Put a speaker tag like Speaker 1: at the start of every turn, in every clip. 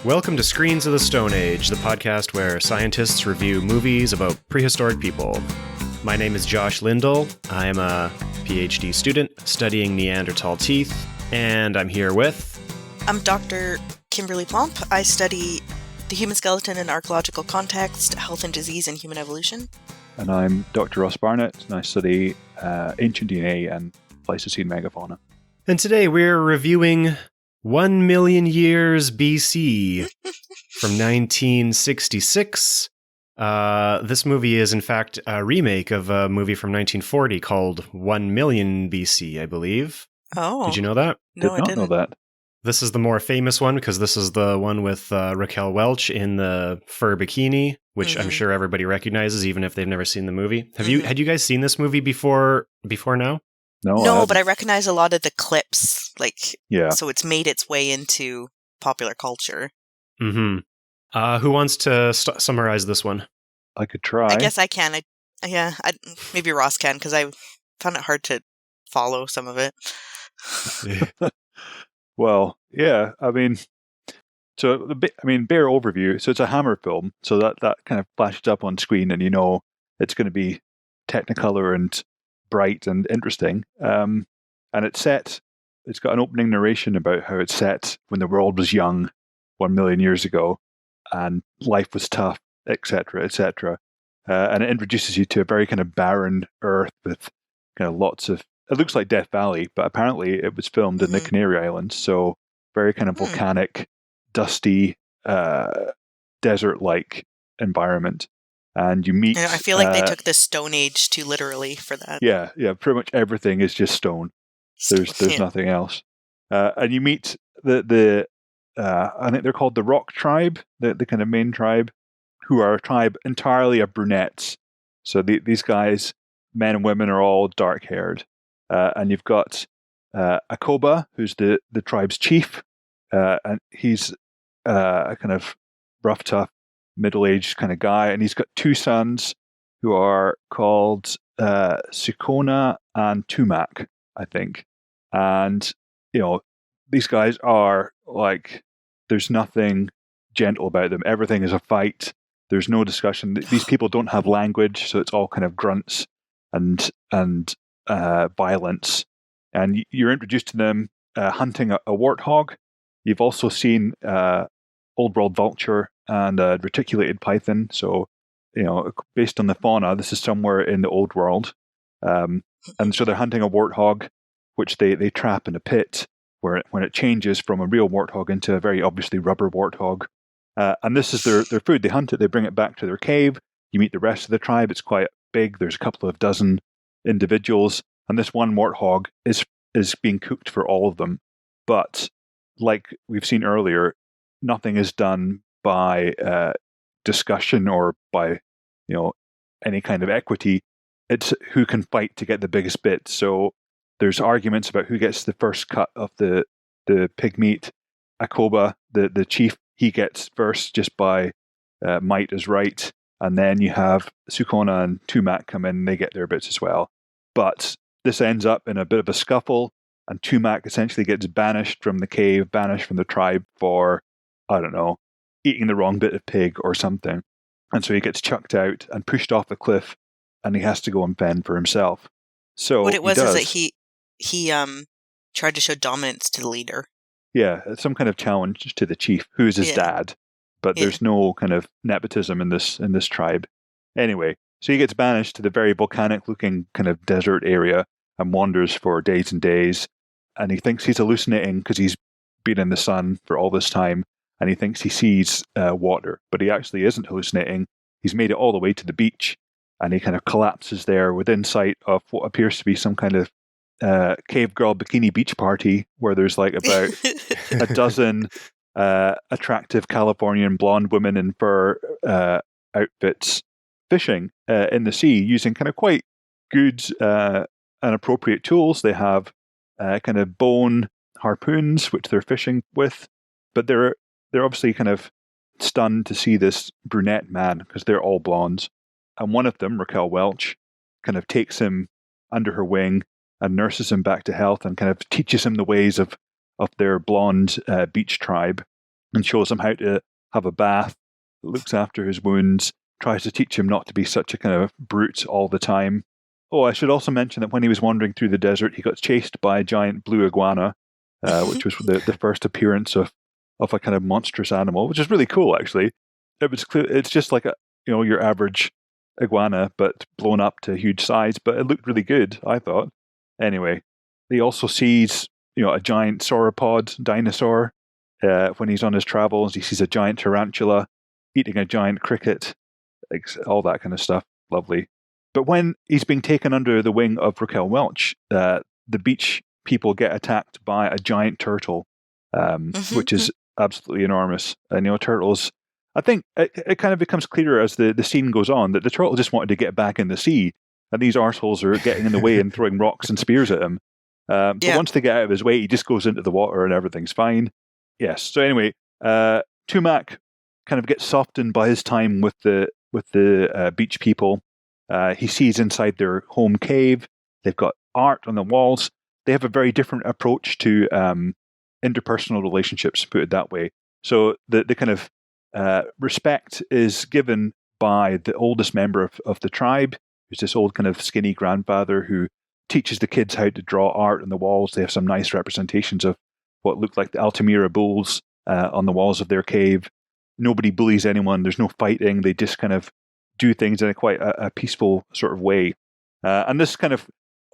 Speaker 1: Welcome to Screens of the Stone Age, the podcast where scientists review movies about prehistoric people. My name is Josh Lindell. I am a PhD student studying Neanderthal teeth, and I'm here with...
Speaker 2: I'm Dr. Kimberly Pomp. I study the human skeleton in archaeological context, health and disease, and human evolution.
Speaker 3: And I'm Dr. Ross Barnett, and I study ancient DNA and Pleistocene megafauna.
Speaker 1: And today we're reviewing 1 Million Years B.C. from 1966. This movie is, in fact, a remake of a movie from 1940 called 1 Million B.C., I believe.
Speaker 2: Oh.
Speaker 1: Did you know that?
Speaker 2: No, I didn't.
Speaker 3: Know that.
Speaker 1: This is the more famous one because this is the one with Raquel Welch in the fur bikini, which I'm sure everybody recognizes, even if they've never seen the movie. Had you guys seen this movie before now?
Speaker 2: No, but I recognize a lot of the clips,
Speaker 3: yeah.
Speaker 2: So it's made its way into popular culture.
Speaker 1: Mm-hmm. Who wants to summarize this one?
Speaker 3: I could try.
Speaker 2: I guess I can. Maybe Ross can, because I found it hard to follow some of it.
Speaker 3: Well, yeah, bare overview. So it's a Hammer film, so that kind of flashes up on screen, and you know it's going to be Technicolor and bright and interesting. And it's got an opening narration about how it's set when the world was young 1 million years ago and life was tough, etc., etc. And it introduces you to a very kind of barren earth with kind of lots of, it looks like Death Valley, but apparently it was filmed in the Canary Islands, so very kind of volcanic, dusty, desert-like environment. And you meet...
Speaker 2: I feel like they took the Stone Age too literally for that.
Speaker 3: Yeah, pretty much everything is just stone. There's nothing else. And you meet the I think they're called the Rock Tribe, the kind of main tribe, who are a tribe entirely of brunettes. So these guys, men and women, are all dark-haired. And you've got Akoba, who's the tribe's chief, and he's a kind of rough, tough, middle-aged kind of guy, and he's got two sons who are called Sukona and Tumak, I think. And, you know, these guys are like, there's nothing gentle about them. Everything is a fight. There's no discussion. These people don't have language, so it's all kind of grunts and violence. And you're introduced to them hunting a warthog. You've also seen old world vulture and a reticulated python. So, you know, based on the fauna, this is somewhere in the old world. And so they're hunting a warthog, which they trap in a pit when it changes from a real warthog into a very obviously rubber warthog. And this is their food. They hunt it, they bring it back to their cave. You meet the rest of the tribe. It's quite big. There's a couple of dozen individuals. And this one warthog is being cooked for all of them. But like we've seen earlier, nothing is done by discussion or by, you know, any kind of equity. It's who can fight to get the biggest bit. So there's arguments about who gets the first cut of the pig meat. Akoba, the chief, he gets first just by might is right. And then you have Sukona and Tumak come in, and they get their bits as well. But this ends up in a bit of a scuffle, and Tumak essentially gets banished from the cave, banished from the tribe for, I don't know, eating the wrong bit of pig or something. And so he gets chucked out and pushed off the cliff, and he has to go and fend for himself. So
Speaker 2: what it was is that he tried to show dominance to the leader.
Speaker 3: Yeah, it's some kind of challenge to the chief, who is his dad. But there's no kind of nepotism in this tribe. Anyway, so he gets banished to the very volcanic-looking kind of desert area and wanders for days and days. And he thinks he's hallucinating because he's been in the sun for all this time, and he thinks he sees water, but he actually isn't hallucinating. He's made it all the way to the beach, and he kind of collapses there within sight of what appears to be some kind of cave girl bikini beach party where there's like about a dozen attractive Californian blonde women in fur outfits fishing in the sea using kind of quite good and appropriate tools. They have kind of bone harpoons, which they're fishing with, but they're obviously kind of stunned to see this brunette man because they're all blondes. And one of them, Raquel Welch, kind of takes him under her wing and nurses him back to health and kind of teaches him the ways of their blonde beach tribe. and shows him how to have a bath, looks after his wounds, tries to teach him not to be such a kind of brute all the time. Oh, I should also mention that when he was wandering through the desert, he got chased by a giant blue iguana, which was the first appearance of a kind of monstrous animal, which is really cool, actually. It was clear, it's just like your average iguana, but blown up to huge size, but it looked really good, I thought. Anyway, he also sees, a giant sauropod dinosaur when he's on his travels. He sees a giant tarantula eating a giant cricket, all that kind of stuff. Lovely. But when he's being taken under the wing of Raquel Welch, the beach people get attacked by a giant turtle, which is absolutely enormous. And, turtles, I think it kind of becomes clearer as the scene goes on that the turtle just wanted to get back in the sea, and these arseholes are getting in the way and throwing rocks and spears at him. But once they get out of his way, he just goes into the water and everything's fine. Yes. So anyway, Tumac kind of gets softened by his time with the beach people. He sees inside their home cave. They've got art on the walls. They have a very different approach to interpersonal relationships, put it that way. So the kind of respect is given by the oldest member of the tribe, who's this old kind of skinny grandfather who teaches the kids how to draw art on the walls. They have some nice representations of what look like the Altamira bulls on the walls of their cave. Nobody bullies anyone. There's no fighting. They just kind of do things in quite a peaceful sort of way. And this kind of,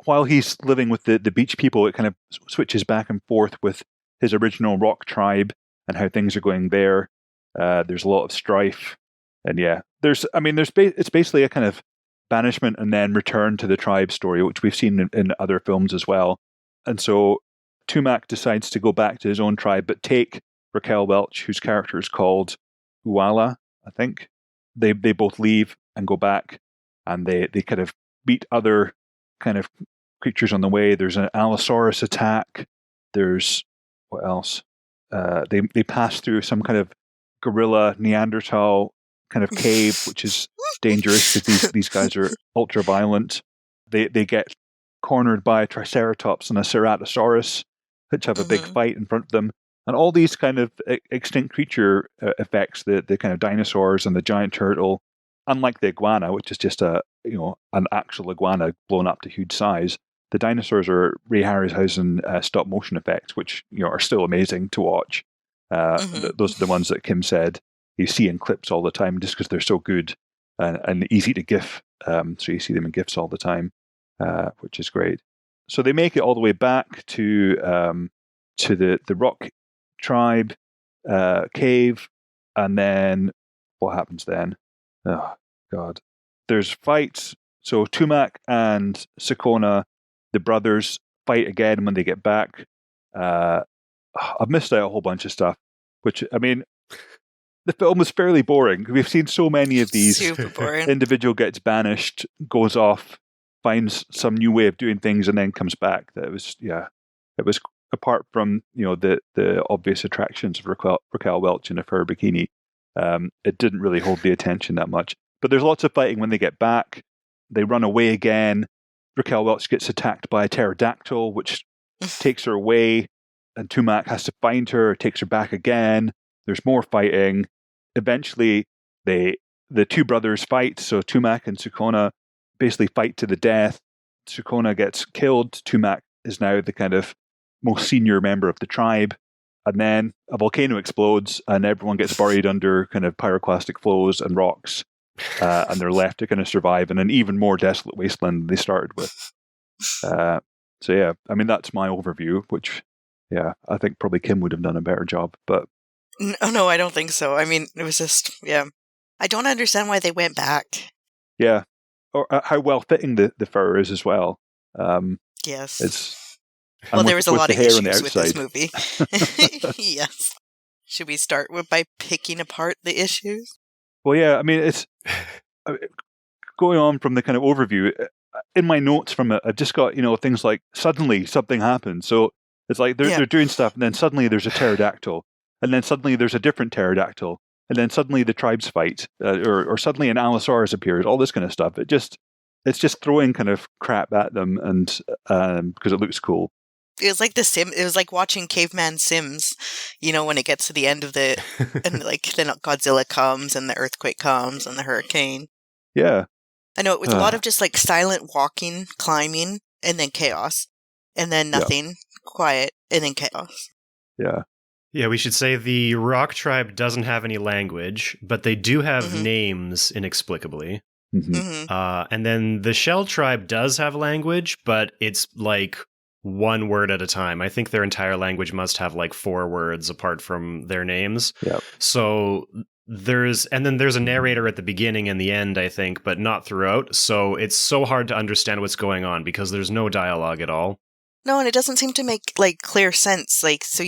Speaker 3: while he's living with the beach people, it kind of switches back and forth with his original rock tribe and how things are going there. There's a lot of strife. And it's basically a kind of banishment and then return to the tribe story, which we've seen in other films as well. And so Tumac decides to go back to his own tribe, but take Raquel Welch, whose character is called Uala, I think. They both leave and go back, and they kind of meet other kind of creatures on the way. There's an Allosaurus attack. There's, what else? They pass through some kind of gorilla Neanderthal kind of cave, which is dangerous because these guys are ultra violent. They get cornered by a Triceratops and a Ceratosaurus, which have a big fight in front of them. And all these kind of extinct creature effects, the kind of dinosaurs and the giant turtle, unlike the iguana, which is just an actual iguana blown up to huge size, the dinosaurs are Ray Harryhausen stop motion effects, which are still amazing to watch. Those are the ones that Kim said you see in clips all the time, just because they're so good and easy to GIF. So you see them in GIFs all the time, which is great. So they make it all the way back to the rock tribe cave, and then what happens then? Oh God, there's fights. So Tumac and Sakona, the brothers, fight again when they get back. I've missed out a whole bunch of stuff, which, the film was fairly boring. We've seen so many of these.
Speaker 2: Super boring.
Speaker 3: Individual gets banished, goes off, finds some new way of doing things, and then comes back. It was apart from the obvious attractions of Raquel Welch in a fur bikini. It didn't really hold the attention that much. But there's lots of fighting when they get back. They run away again. Raquel Welch gets attacked by a pterodactyl, which takes her away, and Tumac has to find her, takes her back again. There's more fighting. Eventually, the two brothers fight. So Tumac and Sakona basically fight to the death. Sakona gets killed. Tumac is now the kind of most senior member of the tribe. And then a volcano explodes and everyone gets buried under kind of pyroclastic flows and rocks. And they're left to kind of survive in an even more desolate wasteland than they started with. So yeah, that's my overview, which, yeah, I think probably Kim would have done a better job. But
Speaker 2: No, I don't think so. It was just, yeah. I don't understand why they went back.
Speaker 3: Yeah. Or how well fitting the fur is as well.
Speaker 2: Yes.
Speaker 3: Well,
Speaker 2: there was a lot of issues with this movie. Yes. Should we start by picking apart the issues?
Speaker 3: Well, yeah, it's going on from the kind of overview. In my notes from it, I've just got, things like suddenly something happens. So it's like they're doing stuff, and then suddenly there's a pterodactyl, and then suddenly there's a different pterodactyl, and then suddenly the tribes fight, or suddenly an Allosaurus appears, all this kind of stuff. It's just throwing kind of crap at them, and because it looks cool.
Speaker 2: It was like it was like watching Caveman Sims, when it gets to the end of and like then Godzilla comes and the earthquake comes and the hurricane.
Speaker 3: Yeah.
Speaker 2: I know it was a lot of just like silent walking, climbing, and then chaos. And then nothing, quiet, and then chaos.
Speaker 3: Yeah.
Speaker 1: Yeah, we should say the rock tribe doesn't have any language, but they do have names inexplicably. And then the shell tribe does have language, but it's like one word at a time. I think their entire language must have like 4 words apart from their names.
Speaker 3: Yep.
Speaker 1: So there's a narrator at the beginning and the end, I think, but not throughout. So it's so hard to understand what's going on because there's no dialogue at all.
Speaker 2: No, and it doesn't seem to make like clear sense. Like, so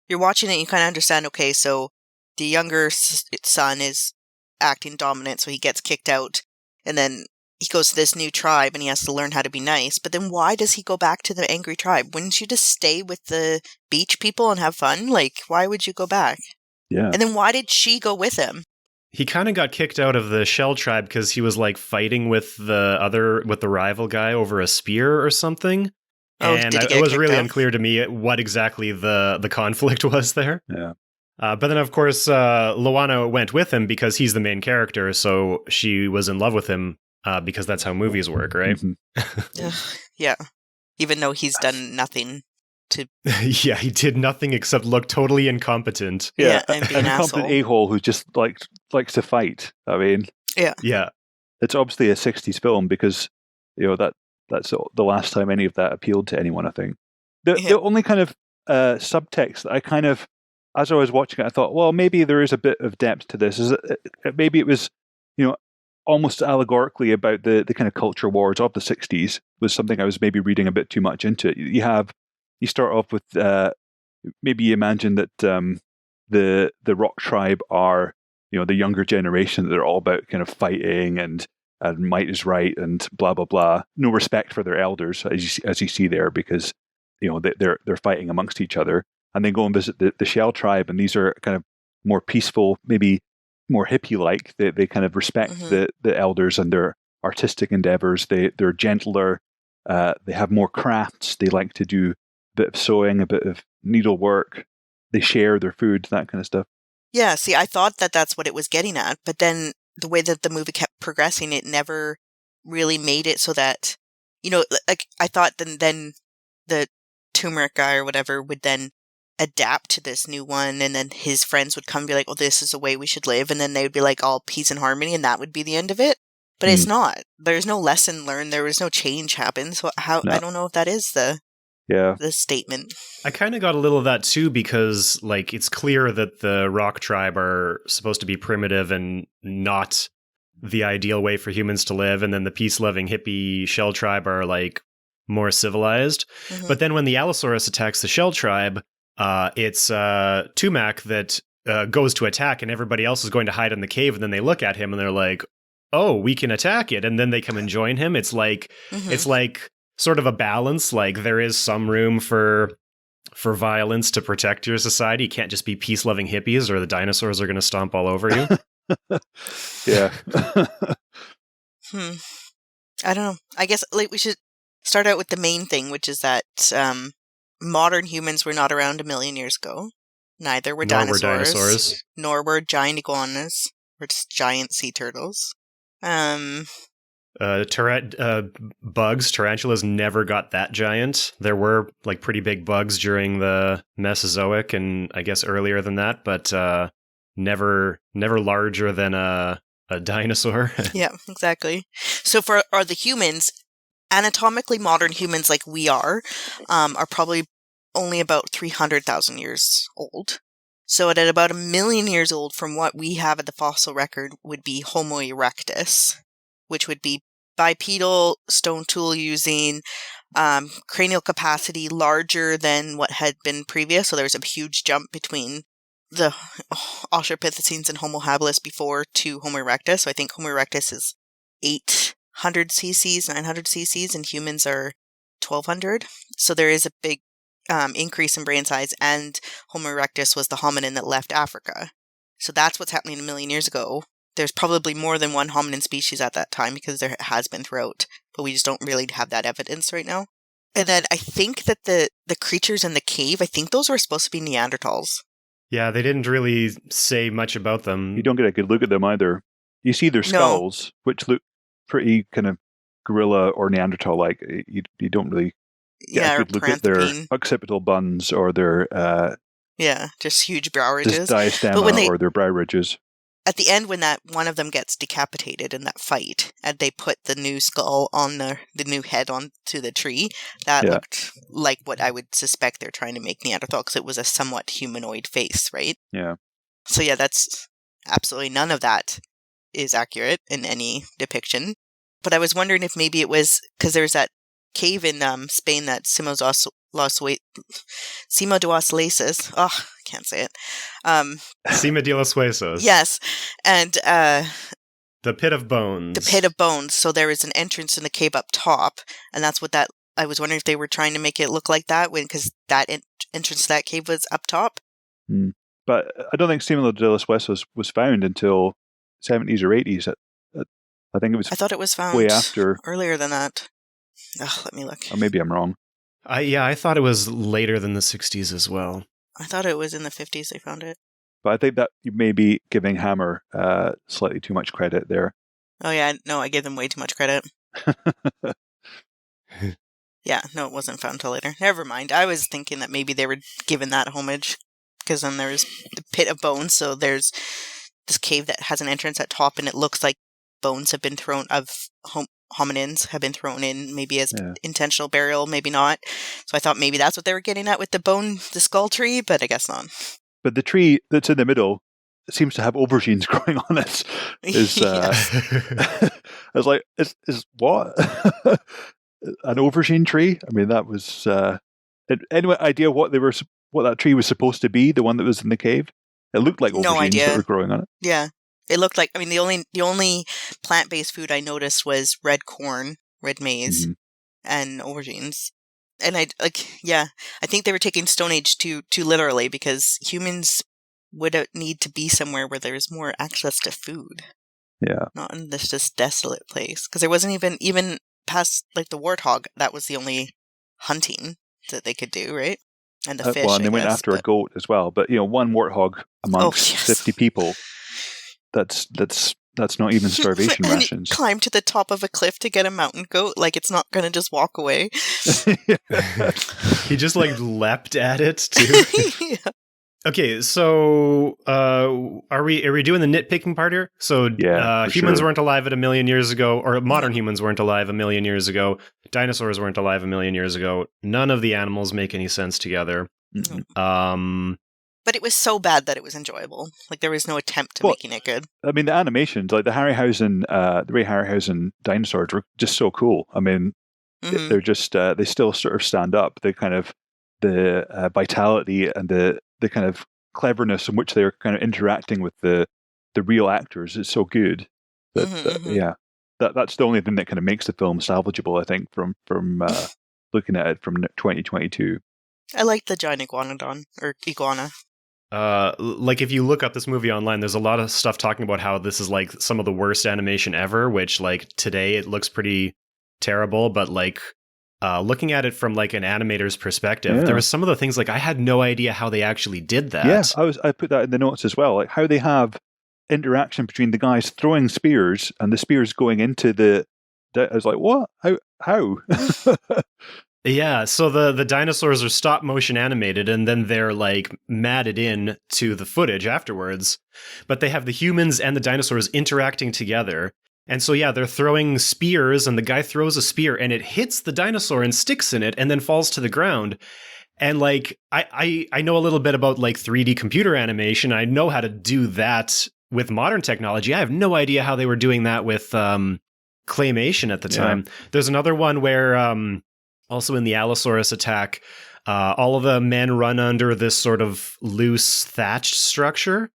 Speaker 2: you're watching it and you kind of understand, okay, so the younger son is acting dominant, so he gets kicked out. And then he goes to this new tribe and he has to learn how to be nice. But then why does he go back to the angry tribe? Wouldn't you just stay with the beach people and have fun? Like, why would you go back?
Speaker 3: Yeah.
Speaker 2: And then why did she go with him?
Speaker 1: He kind of got kicked out of the shell tribe because he was like fighting with the rival guy over a spear or something.
Speaker 2: Oh,
Speaker 1: and
Speaker 2: did he get
Speaker 1: it was
Speaker 2: kicked
Speaker 1: really
Speaker 2: out?
Speaker 1: unclear to me what exactly the conflict was there.
Speaker 3: Yeah.
Speaker 1: But then, of course, Loana went with him because he's the main character, so she was in love with him because that's how movies work, right?
Speaker 2: Yeah. Even though he's done nothing to...
Speaker 1: Yeah, he did nothing except look totally incompetent.
Speaker 2: Yeah, and be an
Speaker 3: incompetent
Speaker 2: asshole.
Speaker 3: a-hole who just likes to fight. I mean...
Speaker 1: Yeah.
Speaker 3: It's obviously a 60s film because, that's the last time any of that appealed to anyone, I think. The only kind of subtext that I kind of, as I was watching it, I thought, well, maybe there is a bit of depth to this. Maybe it was, almost allegorically about the kind of culture wars of the 60s was something I was maybe reading a bit too much into it. You start off with, maybe you imagine that the rock tribe are, the younger generation, that they're all about kind of fighting and might is right and blah blah blah. No respect for their elders, as you see there, because they're fighting amongst each other. And then go and visit the shell tribe, and these are kind of more peaceful, maybe more hippie-like. They kind of respect the elders and their artistic endeavors. They're gentler. They have more crafts. They like to do a bit of sewing, a bit of needlework. They share their food, that kind of stuff.
Speaker 2: Yeah, see, I thought that that's what it was getting at, but then the way that the movie kept progressing, it never really made it so that, like I thought then the turmeric guy or whatever would then adapt to this new one, and then his friends would come and be like, oh, this is the way we should live, and then they would be like all peace and harmony, and that would be the end of it. But it's not. There's no lesson learned. There was no change happen. So I don't know if that is the statement.
Speaker 1: I kind of got a little of that too, because like it's clear that the rock tribe are supposed to be primitive and not the ideal way for humans to live, and then the peace-loving hippie shell tribe are like more civilized. But then when the Allosaurus attacks the shell tribe, it's Tumac that goes to attack, and everybody else is going to hide in the cave, and then they look at him and they're like, oh, we can attack it, and then they come and join him. It's like sort of a balance. Like there is some room for violence to protect your society. You can't just be peace-loving hippies, or the dinosaurs are going to stomp all over you.
Speaker 3: Yeah.
Speaker 2: I don't know. I guess we should start out with the main thing, which is that modern humans were not around 1 million years ago. Neither were dinosaurs. Nor were giant iguanas. We're just giant sea turtles.
Speaker 1: Bugs, tarantulas never got that giant. There were like pretty big bugs during the Mesozoic and I guess earlier than that, but never larger than a dinosaur.
Speaker 2: Yeah, exactly. So are the humans, anatomically modern humans like we are probably only about 300,000 years old. So at about 1 million years old, from what we have at the fossil record, would be Homo erectus, which would be bipedal, stone tool using, cranial capacity larger than what had been previous. So there was a huge jump between the Australopithecines and Homo habilis before to Homo erectus. So I think Homo erectus is 800 cc's, 900 cc's, and humans are 1200. So there is a big increase in brain size, and Homo erectus was the hominin that left Africa. So that's what's happening 1 million years ago. There's probably more than one hominin species at that time, because there has been throughout, but we just don't really have that evidence right now. And then I think that the creatures in the cave, I think those were supposed to be Neanderthals.
Speaker 1: Yeah, they didn't really say much about them.
Speaker 3: You don't get a good look at them either. You see their skulls, which look pretty kind of gorilla or Neanderthal-like. You don't really get a good look at their occipital buns or their
Speaker 2: just huge brow ridges,
Speaker 3: diastema or their brow ridges.
Speaker 2: At the end, when that one of them gets decapitated in that fight, and they put the new skull on the new head onto the tree, that looked like what I would suspect they're trying to make Neanderthal, because it was a somewhat humanoid face, right?
Speaker 3: Yeah.
Speaker 2: So yeah, that's absolutely none of that is accurate in any depiction. But I was wondering if maybe it was because there's that cave in Spain that Simo de los Huesos. Oh, I can't say it.
Speaker 1: Cima de los Huesos.
Speaker 2: Yes. And
Speaker 1: the Pit of Bones.
Speaker 2: The Pit of Bones. So there is an entrance in the cave up top, and that's what that. I was wondering if they were trying to make it look like that because that entrance to that cave was up top.
Speaker 3: But I don't think Cima de los Huesos was found until 70s or 80s. I think it was.
Speaker 2: I thought it was found
Speaker 3: way after,
Speaker 2: earlier than that. Let me look.
Speaker 3: Or maybe I'm wrong.
Speaker 1: I thought it was later than the 60s as well.
Speaker 2: I thought it was in the 50s they found it.
Speaker 3: But I think that you may be giving Hammer slightly too much credit there.
Speaker 2: Oh yeah, no, I gave them way too much credit. Yeah, no, it wasn't found until later. Never mind. I was thinking that maybe they were giving that homage, because then there's the Pit of Bones, so there's this cave that has an entrance at top, and it looks like bones have been thrown of hominins have been thrown in, maybe as intentional burial, maybe not. So I thought maybe that's what they were getting at with the skull tree, but I guess not.
Speaker 3: But the tree that's in the middle seems to have aubergines growing on it. I was like, is what? An aubergine tree? I mean, that was any idea what that tree was supposed to be? The one that was in the cave? It looked like aubergines that were growing on it.
Speaker 2: Yeah. It looked like, I mean, the only plant-based food I noticed was red corn, red maize, and aubergines. And I think they were taking Stone Age too literally, because humans would need to be somewhere where there's more access to food.
Speaker 3: Yeah.
Speaker 2: Not in this just desolate place. Because there wasn't even past, like, the warthog, that was the only hunting that they could do, right? And the fish,
Speaker 3: and they went after a goat as well. But, one warthog amongst 50 people... That's not even starvation rations.
Speaker 2: You climb to the top of a cliff to get a mountain goat, like it's not going to just walk away.
Speaker 1: He just leapt at it too. Yeah. Okay, so are we doing the nitpicking part here? So humans weren't alive at 1 million years ago, or modern humans weren't alive 1 million years ago. Dinosaurs weren't alive 1 million years ago. None of the animals make any sense together.
Speaker 2: But it was so bad that it was enjoyable. Like, there was no attempt to making it good.
Speaker 3: I mean, the animations, like the Ray Harryhausen dinosaurs were just so cool. I mean, they're just, they still sort of stand up. They kind of, the vitality and the kind of cleverness in which they're kind of interacting with the real actors is so good. That, that's the only thing that kind of makes the film salvageable, I think, from looking at it from 2022.
Speaker 2: I like the giant iguanodon, or iguana.
Speaker 1: If you look up this movie online, there's a lot of stuff talking about how this is some of the worst animation ever, which today it looks pretty terrible, but looking at it from an animator's perspective, there was some of the things I had no idea how they actually did that.
Speaker 3: Yeah, I put that in the notes as well, how they have interaction between the guys throwing spears and the spears going into I was like, what? How?
Speaker 1: Yeah, so the dinosaurs are stop motion animated, and then they're matted in to the footage afterwards. But they have the humans and the dinosaurs interacting together. And so they're throwing spears, and the guy throws a spear, and it hits the dinosaur and sticks in it, and then falls to the ground. And I know a little bit about 3D computer animation. I know how to do that with modern technology. I have no idea how they were doing that with claymation at the time. There's another one where also in the Allosaurus attack, all of the men run under this sort of loose thatched structure.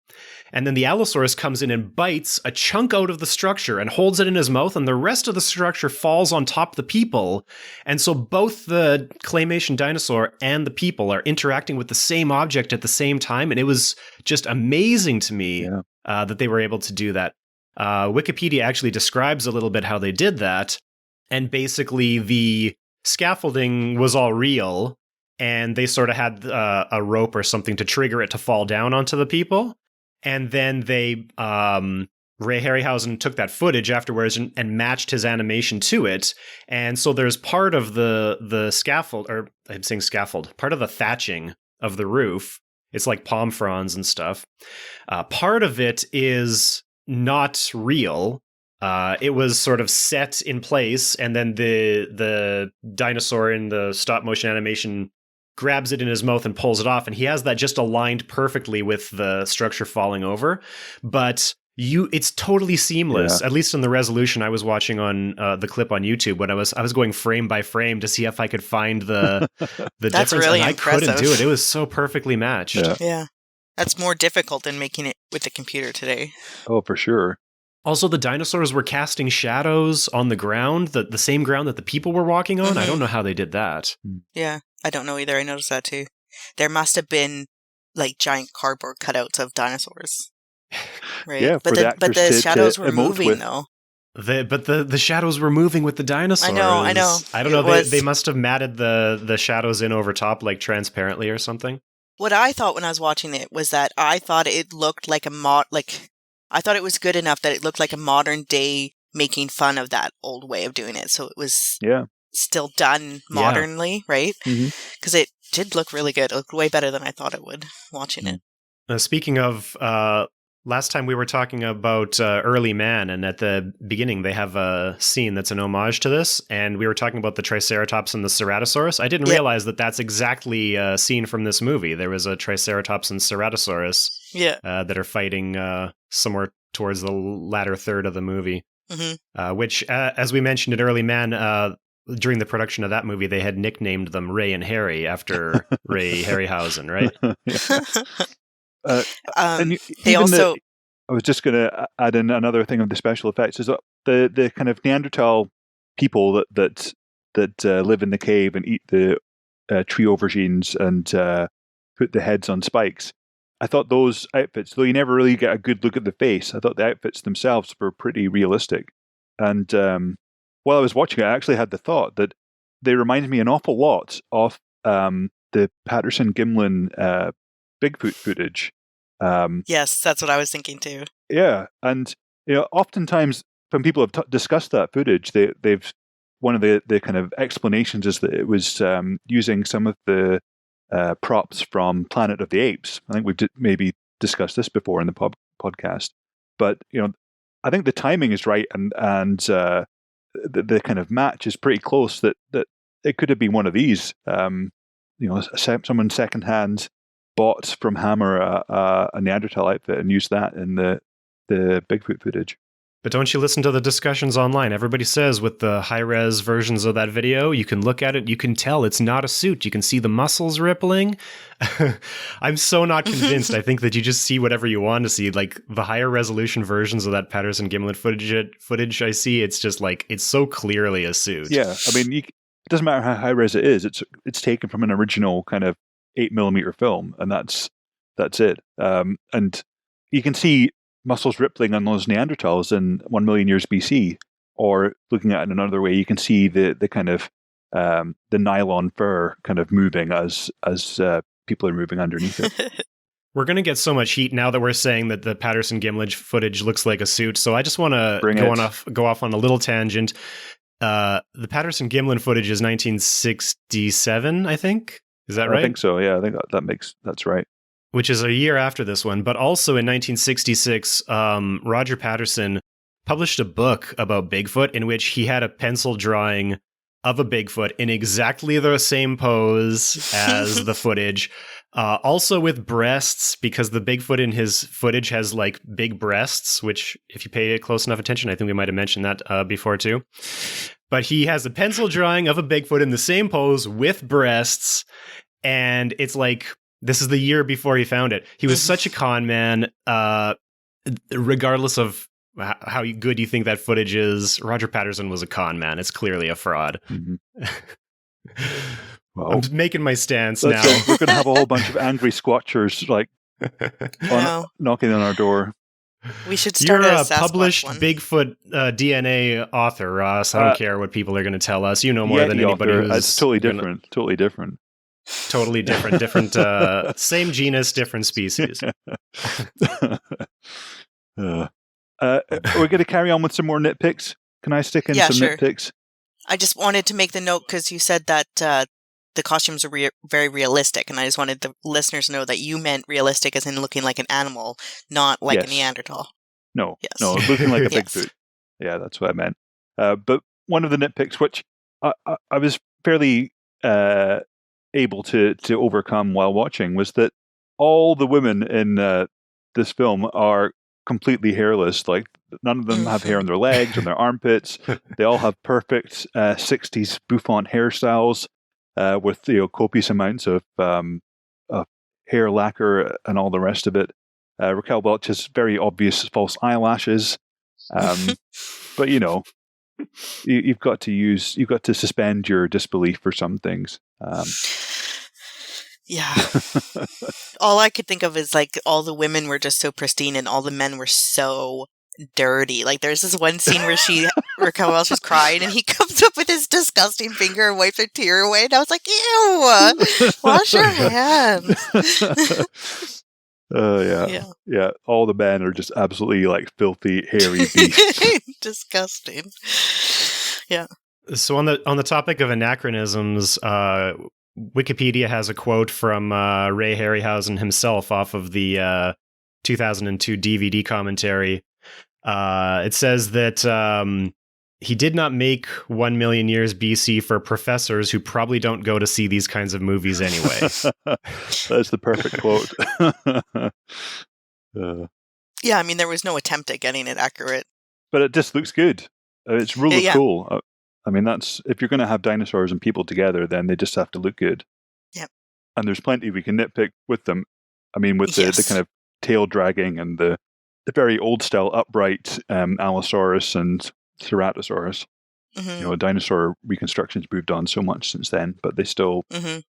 Speaker 1: And then the Allosaurus comes in and bites a chunk out of the structure and holds it in his mouth, and the rest of the structure falls on top of the people. And so both the claymation dinosaur and the people are interacting with the same object at the same time. And it was just amazing to me that they were able to do that. Wikipedia actually describes a little bit how they did that. And basically the scaffolding was all real, and they sort of had a rope or something to trigger it to fall down onto the people. And then they, Ray Harryhausen took that footage afterwards and matched his animation to it. And so there's part of the scaffold, or I'm saying scaffold, part of the thatching of the roof. It's like palm fronds and stuff. Part of it is not real. It was sort of set in place, and then the dinosaur in the stop motion animation grabs it in his mouth and pulls it off, and he has that just aligned perfectly with the structure falling over. But it's totally seamless, at least in the resolution I was watching on the clip on YouTube when I was going frame by frame to see if I could find the
Speaker 2: That's
Speaker 1: difference.
Speaker 2: really
Speaker 1: and I
Speaker 2: impressive.
Speaker 1: couldn't do it. It was so perfectly matched.
Speaker 2: Yeah. That's more difficult than making it with the computer today.
Speaker 3: Oh, for sure.
Speaker 1: Also, the dinosaurs were casting shadows on the ground, the same ground that the people were walking on. I don't know how they did that.
Speaker 2: Yeah, I don't know either. I noticed that too. There must have been like giant cardboard cutouts of dinosaurs. Right?
Speaker 3: Yeah,
Speaker 2: but the shadows were moving though.
Speaker 1: But the shadows were moving with the dinosaurs.
Speaker 2: I know.
Speaker 1: I don't know. They must have matted the shadows in over top, like transparently or something.
Speaker 2: What I thought when I was watching it was that I thought it looked like I thought it was good enough that it looked like a modern day making fun of that old way of doing it. So it was still done modernly, right? Because it did look really good. It looked way better than I thought it would watching it.
Speaker 1: Speaking of, last time we were talking about early man, and at the beginning they have a scene that's an homage to this, and we were talking about the Triceratops and the Ceratosaurus. I didn't realize that that's exactly a scene from this movie. There was a Triceratops and Ceratosaurus that are fighting somewhere towards the latter third of the movie, which, as we mentioned in Early Man, during the production of that movie, they had nicknamed them Ray and Harry after Ray Harryhausen, right?
Speaker 3: I was just going to add in another thing of the special effects is the kind of Neanderthal people that live in the cave and eat the tree aubergines and put the heads on spikes. I thought those outfits, though you never really get a good look at the face, I thought the outfits themselves were pretty realistic. And while I was watching it, I actually had the thought that they reminded me an awful lot of the Patterson-Gimlin Bigfoot footage.
Speaker 2: Yes, that's what I was thinking too.
Speaker 3: Yeah, and oftentimes when people have discussed that footage, they've one of the kind of explanations is that it was using some of the props from Planet of the Apes. I think we've maybe discussed this before in the podcast, but I think the timing is right, and the kind of match is pretty close. That it could have been one of these. Someone secondhand bought from Hammer a Neanderthal outfit and used that in the Bigfoot footage.
Speaker 1: But don't you listen to the discussions online? Everybody says with the high-res versions of that video, you can look at it, you can tell it's not a suit. You can see the muscles rippling. I'm so not convinced. I think that you just see whatever you want to see. Like the higher resolution versions of that Patterson-Gimlin footage I see, it's just like, it's so clearly a suit.
Speaker 3: Yeah, I mean, it doesn't matter how high-res it is. It's taken from an original kind of 8mm film, and that's it. And you can see muscles rippling on those Neanderthals in 1 million years BC, or looking at it in another way, you can see the kind of the nylon fur kind of moving as people are moving underneath it.
Speaker 1: We're going to get so much heat now that we're saying that the Patterson-Gimlin footage looks like a suit, so I just want to go off on a little tangent. The Patterson-Gimlin footage is 1967, I think. Is that right?
Speaker 3: I think so, yeah. I think that's right.
Speaker 1: Which is a year after this one. But also in 1966, Roger Patterson published a book about Bigfoot in which he had a pencil drawing of a Bigfoot in exactly the same pose as the footage. Also with breasts, because the Bigfoot in his footage has like big breasts, which if you pay close enough attention, I think we might have mentioned that before too. But he has a pencil drawing of a Bigfoot in the same pose with breasts. And it's like, this is the year before he found it. He was such a con man, regardless of how good you think that footage is. Roger Patterson was a con man. It's clearly a fraud.
Speaker 3: Mm-hmm. Well,
Speaker 1: I'm making my stance now.
Speaker 3: We're going to have a whole bunch of angry squatchers knocking on our door.
Speaker 2: We should start
Speaker 1: You're
Speaker 2: a
Speaker 1: a
Speaker 2: Sasquatch
Speaker 1: published
Speaker 2: one.
Speaker 1: Bigfoot DNA author, Ross. I don't care what people are going to tell us. You know more than
Speaker 3: Yeti
Speaker 1: anybody
Speaker 3: author,
Speaker 1: who's
Speaker 3: it's totally
Speaker 1: gonna-
Speaker 3: different. Totally different.
Speaker 1: Totally different. Same genus, different species.
Speaker 3: We're going to carry on with some more nitpicks. Can I stick in
Speaker 2: Yeah,
Speaker 3: some
Speaker 2: sure.
Speaker 3: nitpicks?
Speaker 2: I just wanted to make the note because you said that the costumes are very realistic, and I just wanted the listeners to know that you meant realistic as in looking like an animal, not like a
Speaker 3: Yes.
Speaker 2: Neanderthal.
Speaker 3: No,
Speaker 2: Yes.
Speaker 3: no, looking like a
Speaker 2: Yes.
Speaker 3: Bigfoot. Yeah, that's what I meant. But one of the nitpicks, which I was fairly able to overcome while watching, was that all the women in this film are completely hairless. Like, none of them have hair on their legs, on their armpits. They all have perfect 60s bouffant hairstyles with copious amounts of hair lacquer and all the rest of it. Raquel Welch has very obvious false eyelashes. But you've got to suspend your disbelief for some things.
Speaker 2: Yeah. All I could think of is like all the women were just so pristine and all the men were so dirty. Like there's this one scene where Raquel Welch is crying and he comes up with his disgusting finger and wipes her tear away, and I was like, ew, wash your hands.
Speaker 3: Yeah. All the men are just absolutely like filthy, hairy beasts.
Speaker 2: Disgusting. Yeah.
Speaker 1: So on the topic of anachronisms, Wikipedia has a quote from Ray Harryhausen himself off of the 2002 DVD commentary. It says that he did not make 1 million years BC for professors who probably don't go to see these kinds of movies anyway.
Speaker 3: That's the perfect quote.
Speaker 2: Yeah, I mean, there was no attempt at getting it accurate.
Speaker 3: But it just looks good. It's really
Speaker 2: Yeah.
Speaker 3: cool. I mean, that's if you're going to have dinosaurs and people together, then they just have to look good.
Speaker 2: Yep.
Speaker 3: And there's plenty we can nitpick with them. I mean, with the
Speaker 2: Yes.
Speaker 3: kind of tail dragging and the very old style upright Allosaurus and Ceratosaurus.
Speaker 2: Mhm.
Speaker 3: Dinosaur reconstructions moved on so much since then, but they still,
Speaker 2: Mhm.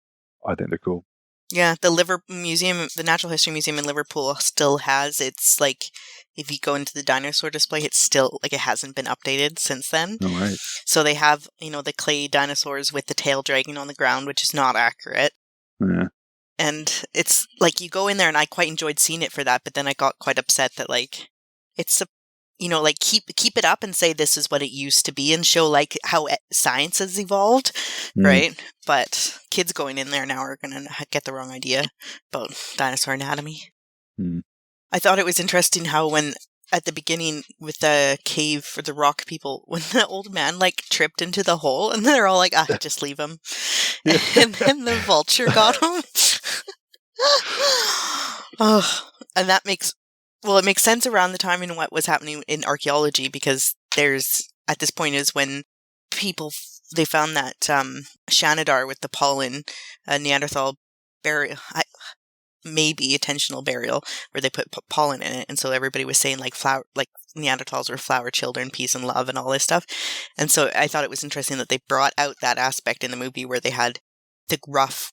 Speaker 3: I think they're cool.
Speaker 2: Yeah, the the Natural History Museum in Liverpool still has its, like, if you go into the dinosaur display, it's still, like, it hasn't been updated since then.
Speaker 3: All right.
Speaker 2: So they have, the clay dinosaurs with the tail dragging on the ground, which is not accurate.
Speaker 3: Yeah.
Speaker 2: And it's, like, you go in there, and I quite enjoyed seeing it for that, but then I got quite upset that, like, it's like, keep it up and say this is what it used to be and show, like, how science has evolved, right? But kids going in there now are going to get the wrong idea about dinosaur anatomy. I thought it was interesting how when, at the beginning with the cave for the rock people, when the old man, like, tripped into the hole, and they're all like, just leave him. And then the vulture got him. And that makes sense around the time in what was happening in archaeology, because there's, at this point is when they found that Shanidar with the pollen, Neanderthal burial, maybe intentional burial, where they put pollen in it, and so everybody was saying like Neanderthals were flower children, peace and love, and all this stuff. And so I thought it was interesting that they brought out that aspect in the movie where they had the gruff,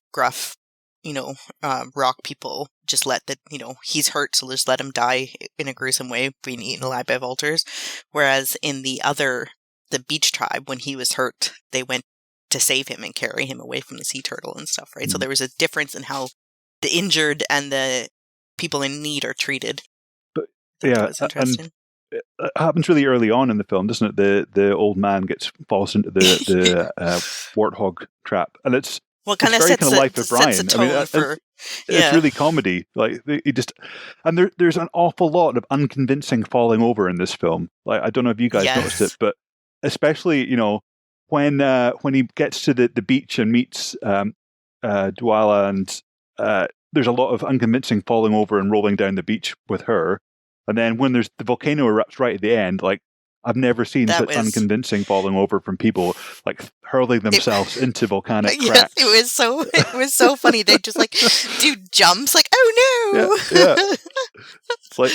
Speaker 2: rock people just let he's hurt, so just let him die in a gruesome way, being eaten alive by vultures. Whereas in the beach tribe, when he was hurt, they went to save him and carry him away from the sea turtle and stuff, right? So there was a difference in how the injured and the people in need are treated.
Speaker 3: But
Speaker 2: that was interesting.
Speaker 3: And it happens really early on in the film, doesn't it? The old man falls into the warthog trap, and it's
Speaker 2: kind of
Speaker 3: very
Speaker 2: sets
Speaker 3: kind of Life of Brian.
Speaker 2: the tone for.
Speaker 3: It's really comedy. Like and there's an awful lot of unconvincing falling over in this film. Like, I don't know if you guys noticed it, but especially when he gets to the beach and meets Dwala, and there's a lot of unconvincing falling over and rolling down the beach with her. And then when the volcano erupts right at the end, like, I've never seen such unconvincing falling over from people, like hurling themselves into volcanic cracks.
Speaker 2: Yes, it was so funny. They just like do jumps, like, oh no.
Speaker 3: Yeah. It's like,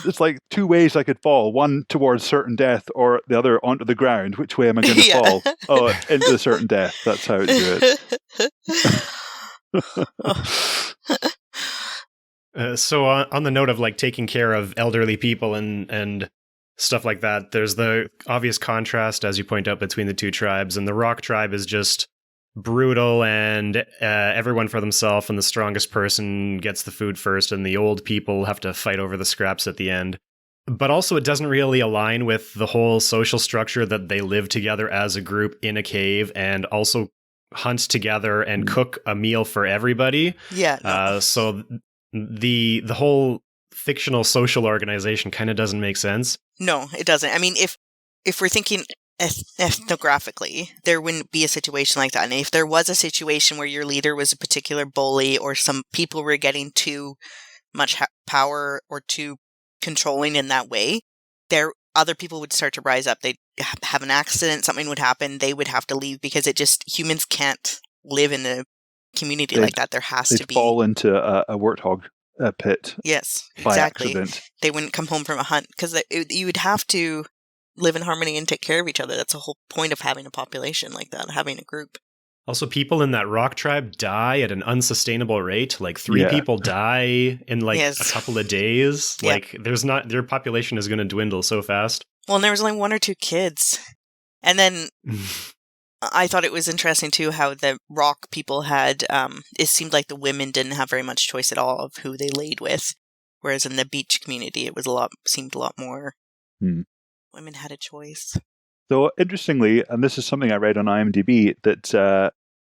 Speaker 3: it's like two ways I could fall: one towards certain death, or the other onto the ground. Which way am I going to fall? Oh, into certain death. That's how it do it.
Speaker 1: So on the note of like taking care of elderly people and stuff like that, there's the obvious contrast, as you point out, between the two tribes. And the Rock tribe is just brutal and everyone for themselves, and the strongest person gets the food first, and the old people have to fight over the scraps at the end. But also it doesn't really align with the whole social structure that they live together as a group in a cave and also hunt together and cook a meal for everybody.
Speaker 2: Yeah. No.
Speaker 1: So the whole fictional social organization kind of doesn't make sense.
Speaker 2: No, it doesn't. I mean, if we're thinking ethnographically, there wouldn't be a situation like that. And if there was a situation where your leader was a particular bully or some people were getting too much power or too controlling in that way, other people would start to rise up. They'd have an accident, something would happen, they would have to leave because humans can't live in a community like that. There has to be.
Speaker 3: They'd fall into a warthog pit.
Speaker 2: Yes,
Speaker 3: by
Speaker 2: exactly.
Speaker 3: accident.
Speaker 2: They wouldn't come home from a hunt because you would have to live in harmony and take care of each other. That's the whole point of having a population like that, having a group.
Speaker 1: Also, people in that Rock tribe die at an unsustainable rate. Like 3 people die in like a couple of days.
Speaker 2: Yeah.
Speaker 1: Like their population is going to dwindle so fast.
Speaker 2: Well, and there was only 1 or 2 kids. And then I thought it was interesting too how the Rock people had, it seemed like the women didn't have very much choice at all of who they laid with. Whereas in the beach community, it was seemed a lot more women had a choice.
Speaker 3: So interestingly, and this is something I read on IMDb, that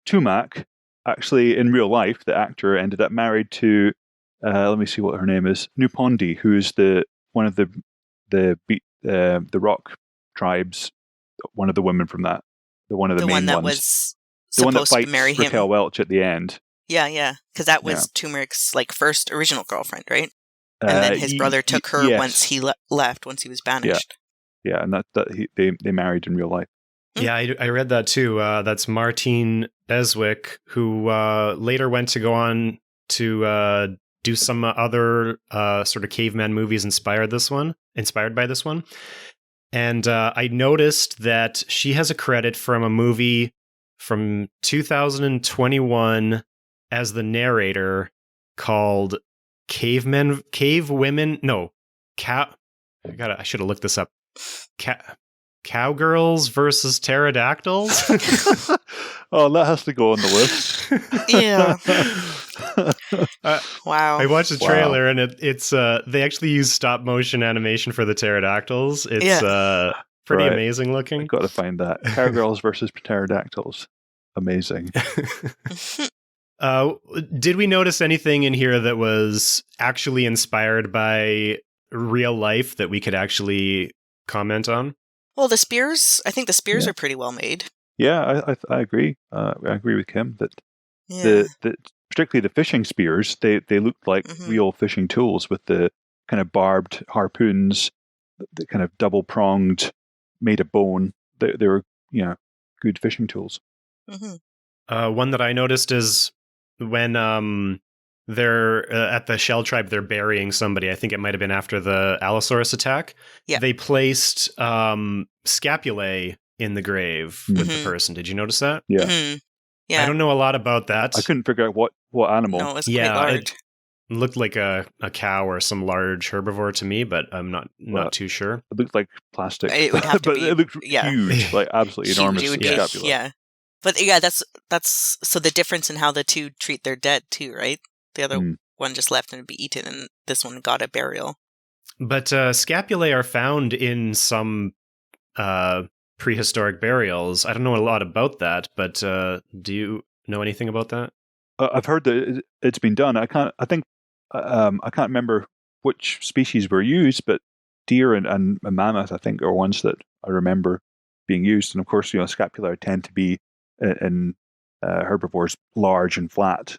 Speaker 3: Tumac, actually in real life, the actor ended up married to, let me see what her name is, Nupondi, who is one of the Rock tribes, one of the women from that, one of the main
Speaker 2: one that
Speaker 3: ones.
Speaker 2: Was
Speaker 3: the one that
Speaker 2: supposed to marry him.
Speaker 3: Raquel Welch at the end.
Speaker 2: Yeah, because that was Turmeric's first original girlfriend, right? And then his brother took her once he left, once he was banished.
Speaker 3: Yeah, and they married in real life.
Speaker 1: Yeah, I read that too. That's Martine Beswick, who later went to go on to do some other sort of caveman movies inspired by this one. And I noticed that she has a credit from a movie from 2021 as the narrator called I should have looked this up. Cowgirls versus Pterodactyls?
Speaker 3: Oh, that has to go on the list.
Speaker 2: Yeah. Wow.
Speaker 1: I watched the trailer and it's they actually use stop motion animation for the pterodactyls. It's pretty amazing looking.
Speaker 3: I've got to find that. Cowgirls versus Pterodactyls. Amazing.
Speaker 1: Did we notice anything in here that was actually inspired by real life that we could actually comment on?
Speaker 2: Well, the spears, I think the spears are pretty well made.
Speaker 3: Yeah, I agree. I agree with Kim that particularly the fishing spears, they looked like real fishing tools with the kind of barbed harpoons, the kind of double pronged, made of bone. They were good fishing tools.
Speaker 1: One that I noticed is when they're at the Shell tribe, they're burying somebody. I think it might have been after the Allosaurus attack. Yeah. They placed scapulae in the grave with the person. Did you notice that?
Speaker 3: Yeah.
Speaker 2: Yeah.
Speaker 1: I don't know a lot about that.
Speaker 3: I couldn't figure out what animal.
Speaker 2: No, it was quite large.
Speaker 1: It looked like a cow or some large herbivore to me, but I'm not too sure.
Speaker 3: It looked like plastic.
Speaker 2: It would have to
Speaker 3: but
Speaker 2: be,
Speaker 3: it looked huge, like absolutely enormous scapula.
Speaker 2: Yeah. But yeah, that's so the difference in how the two treat their dead too, right? The other one just left and would be eaten, and this one got a burial.
Speaker 1: But scapulae are found in some prehistoric burials. I don't know a lot about that, but do you know anything about that?
Speaker 3: I've heard that it's been done. I can't remember which species were used, but deer and mammoth, I think, are ones that I remember being used. And of course, scapula tend to be in herbivores large and flat,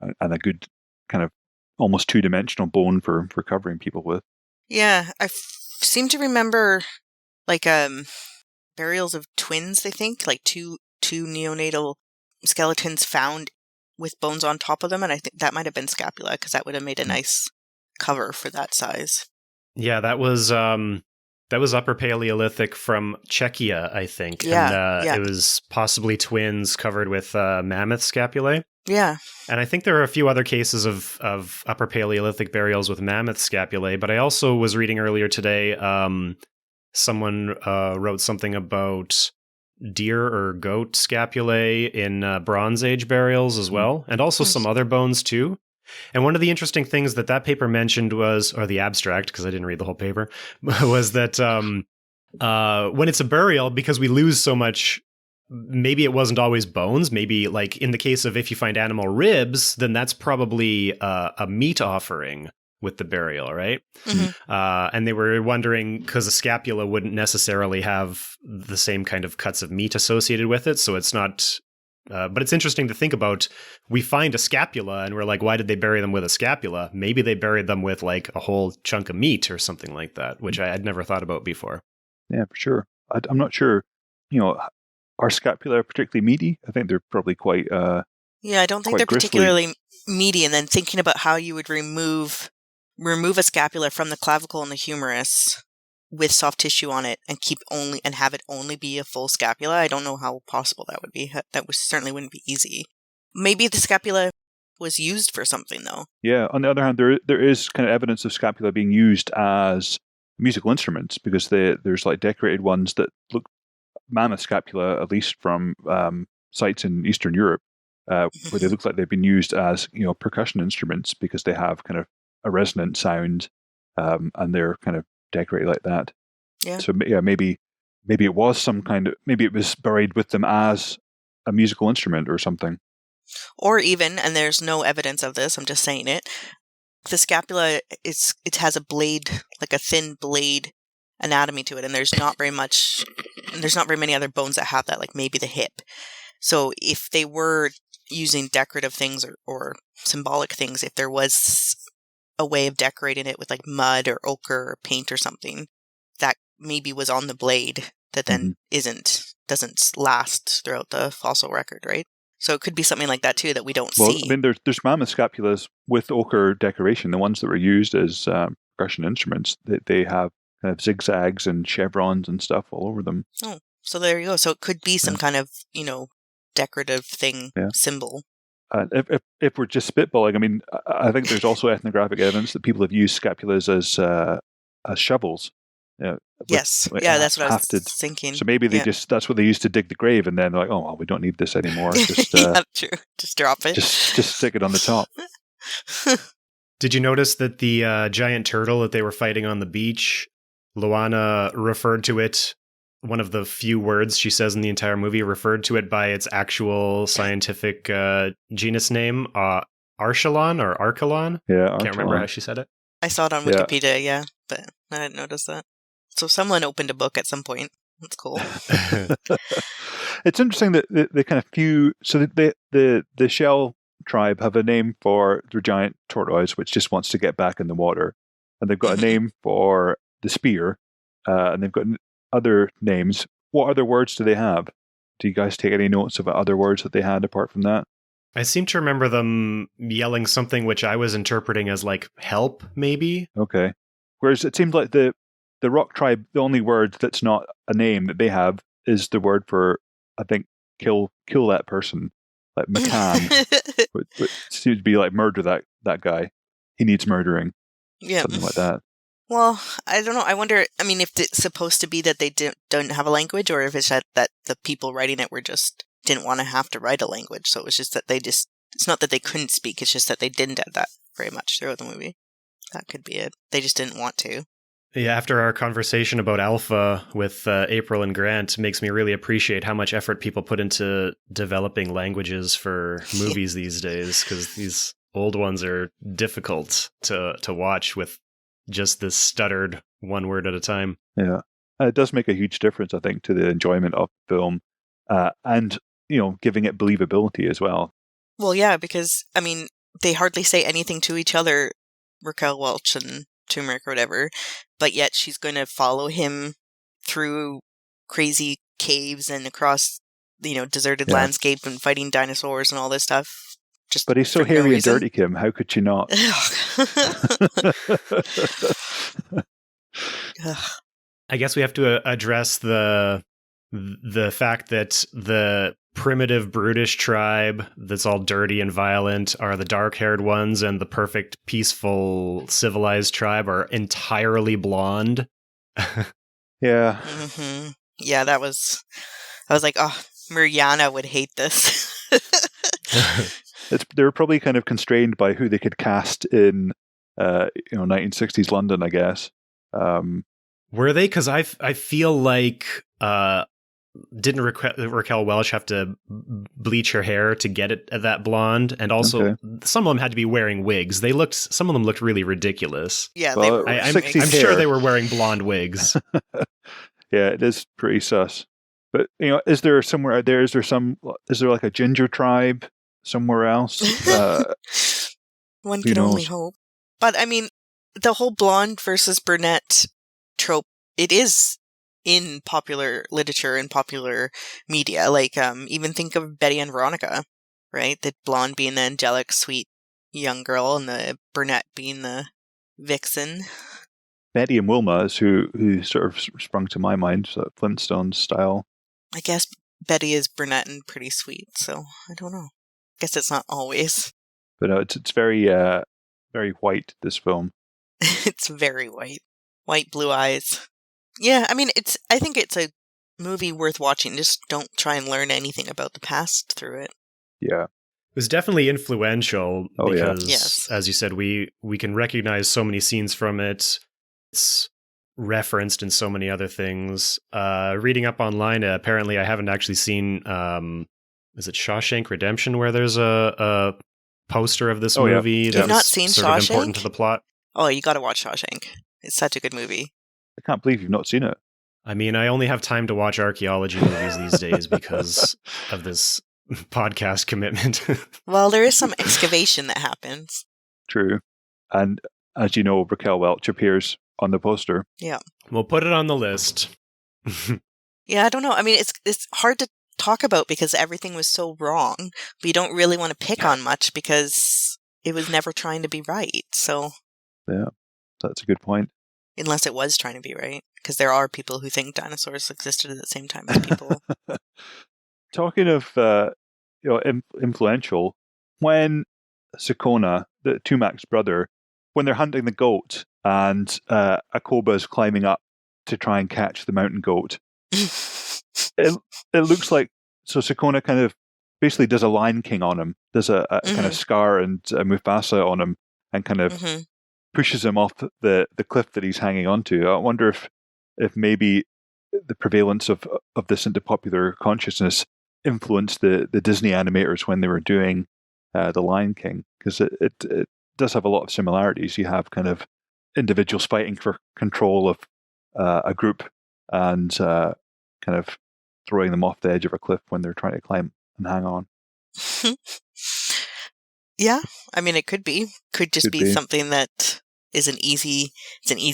Speaker 3: and a good kind of almost two-dimensional bone for covering people with.
Speaker 2: Yeah, I seem to remember burials of twins. I think two neonatal skeletons found with bones on top of them, and I think that might have been scapula because that would have made a nice cover for that size.
Speaker 1: Yeah, that was Upper Paleolithic from Czechia, I think.
Speaker 2: Yeah,
Speaker 1: and it was possibly twins covered with mammoth scapulae.
Speaker 2: Yeah.
Speaker 1: And I think there are a few other cases of Upper Paleolithic burials with mammoth scapulae, but I also was reading earlier today, someone wrote something about deer or goat scapulae in Bronze Age burials as well, and also some other bones too. And one of the interesting things that paper mentioned was, or the abstract, because I didn't read the whole paper, was that when it's a burial, because we lose so much, maybe it wasn't always bones. Maybe like in the case of if you find animal ribs, then that's probably a meat offering with the burial, right?
Speaker 2: Mm-hmm.
Speaker 1: And they were wondering, because a scapula wouldn't necessarily have the same kind of cuts of meat associated with it, so it's not... but it's interesting to think about. We find a scapula and we're like, why did they bury them with a scapula? Maybe they buried them with like a whole chunk of meat or something like that, which I had never thought about before.
Speaker 3: Yeah, for sure. I'm not sure, are scapula particularly meaty? I think they're probably quite
Speaker 2: Yeah, I don't think
Speaker 3: quite
Speaker 2: they're
Speaker 3: gristly.
Speaker 2: particularly meaty. And then thinking about how you would remove a scapula from the clavicle and the humerus with soft tissue on it and have it only be a full scapula. I don't know how possible that would be. Certainly wouldn't be easy. Maybe the scapula was used for something though.
Speaker 3: Yeah. On the other hand, there is kind of evidence of scapula being used as musical instruments, because there's like decorated ones that look mammoth scapula, at least from sites in Eastern Europe, where they look like they've been used as percussion instruments, because they have kind of a resonant sound, and they're kind of decorated like that.
Speaker 2: Yeah.
Speaker 3: So yeah, maybe it was maybe it was buried with them as a musical instrument or something.
Speaker 2: Or even, and there's no evidence of this, I'm just saying it, the scapula, it has a blade, like a thin blade anatomy to it, and there's not very many other bones that have that, like maybe the hip. So if they were using decorative things or symbolic things, if there was a way of decorating it with like mud or ochre or paint or something that maybe was on the blade that then doesn't last throughout the fossil record, right? So it could be something like that too that we don't see.
Speaker 3: I mean, there's mammoth scapulas with ochre decoration. The ones that were used as percussion instruments, they have kind of zigzags and chevrons and stuff all over them.
Speaker 2: Oh, so there you go. So it could be some kind of decorative thing, symbol.
Speaker 3: If we're just spitballing, I mean, I think there's also ethnographic evidence that people have used scapulas as shovels.
Speaker 2: Yes, that's what I was thinking.
Speaker 3: So maybe that's what they used to dig the grave, and then they're like, oh, well, we don't need this anymore. Just
Speaker 2: true. Just drop it.
Speaker 3: Just stick it on the top.
Speaker 1: Did you notice that the giant turtle that they were fighting on the beach, Luana referred to it, one of the few words she says in the entire movie, referred to it by its actual scientific genus name, Archelon or Archelon?
Speaker 3: Yeah,
Speaker 1: I can't remember how she said it.
Speaker 2: I saw it on Wikipedia, but I didn't notice that. So someone opened a book at some point. That's cool.
Speaker 3: It's interesting that they kind of so the shell tribe have a name for their giant tortoise, which just wants to get back in the water, and they've got a name for the spear, and they've got other names. What other words do they have? Do you guys take any notes about other words that they had apart from that?
Speaker 1: I seem to remember them yelling something which I was interpreting as like help, maybe.
Speaker 3: Okay. Whereas it seems like the rock tribe, the only word that's not a name that they have is the word for, I think, kill that person, like McCann, which seems to be like murder that guy. He needs murdering.
Speaker 2: Yeah.
Speaker 3: Something like that.
Speaker 2: Well, I don't know. I wonder, I mean, if it's supposed to be that they don't have a language, or if it's that the people writing it didn't want to have to write a language. So it was just that it's not that they couldn't speak, it's just that they didn't add that very much throughout the movie. That could be it. They just didn't want to.
Speaker 1: Yeah, after our conversation about Alpha with April and Grant, makes me really appreciate how much effort people put into developing languages for movies these days, because these old ones are difficult to watch with just this stuttered one word at a time.
Speaker 3: Yeah, it does make a huge difference, I think, to the enjoyment of the film, and giving it believability as well.
Speaker 2: Well, yeah, because I mean, they hardly say anything to each other, Raquel Welch and Turmeric or whatever, but yet she's going to follow him through crazy caves and across deserted landscape and fighting dinosaurs and all this stuff.
Speaker 3: But he's so hairy and dirty, Kim. How could she not?
Speaker 1: I guess we have to address the fact that the primitive, brutish tribe that's all dirty and violent are the dark-haired ones, and the perfect, peaceful, civilized tribe are entirely blonde.
Speaker 3: Yeah.
Speaker 2: Mm-hmm. Yeah, I was like, oh, Mariana would hate this.
Speaker 3: They were probably kind of constrained by who they could cast in 1960s London, I guess.
Speaker 1: Were they? Because I feel like didn't Raquel Welch have to bleach her hair to get it that blonde? And also, some of them had to be wearing wigs. Some of them looked really ridiculous.
Speaker 2: Yeah,
Speaker 3: well,
Speaker 2: they were.
Speaker 1: I'm sure they were wearing blonde wigs.
Speaker 3: Yeah, it is pretty sus. But is there somewhere out there? Is there like a ginger tribe somewhere else?
Speaker 2: One can only hope. But I mean, the whole blonde versus brunette trope, it is in popular literature and popular media. Like, even think of Betty and Veronica, right? The blonde being the angelic, sweet young girl, and the brunette being the vixen.
Speaker 3: Betty and Wilma is who sort of sprung to my mind, so Flintstones style.
Speaker 2: I guess Betty is brunette and pretty sweet, so I don't know. I guess it's not always.
Speaker 3: But no, it's very very white, this film.
Speaker 2: It's very white. White, blue eyes. Yeah, I mean, I think it's a movie worth watching. Just don't try and learn anything about the past through it.
Speaker 3: Yeah.
Speaker 1: It was definitely influential because,
Speaker 2: yes,
Speaker 1: as you said, we can recognize so many scenes from it. It's referenced in so many other things. Reading up online, apparently I haven't actually seen, is it Shawshank Redemption, where there's a poster of this movie
Speaker 2: You've not
Speaker 1: that's
Speaker 2: seen
Speaker 1: sort
Speaker 2: Shawshank?
Speaker 1: of important to the plot?
Speaker 2: Oh, you got to watch Shawshank. It's such a good movie.
Speaker 3: I can't believe you've not seen it.
Speaker 1: I mean, I only have time to watch archaeology movies these days because of this podcast commitment.
Speaker 2: Well, there is some excavation that happens.
Speaker 3: True. And as you know, Raquel Welch appears on the poster.
Speaker 2: Yeah.
Speaker 1: We'll put it on the list.
Speaker 2: Yeah, I don't know. I mean, it's hard to talk about because everything was so wrong. But you don't really want to pick on much because it was never trying to be right. So
Speaker 3: yeah, that's a good point.
Speaker 2: Unless it was trying to be right, because there are people who think dinosaurs existed at the same time as people.
Speaker 3: Talking of influential, when Sakona, the Tumak's brother, when they're hunting the goat and a cobra is climbing up to try and catch the mountain goat, it looks like Sakona kind of basically does a Lion King on him, does a kind of Scar and Mufasa on him, and kind of pushes him off the cliff that he's hanging onto. I wonder if maybe the prevalence of this into popular consciousness influenced the Disney animators when they were doing the Lion King, because it does have a lot of similarities. You have kind of individuals fighting for control of a group and kind of throwing them off the edge of a cliff when they're trying to climb and hang on.
Speaker 2: Yeah, I mean, it could be. Could just be something that is an easy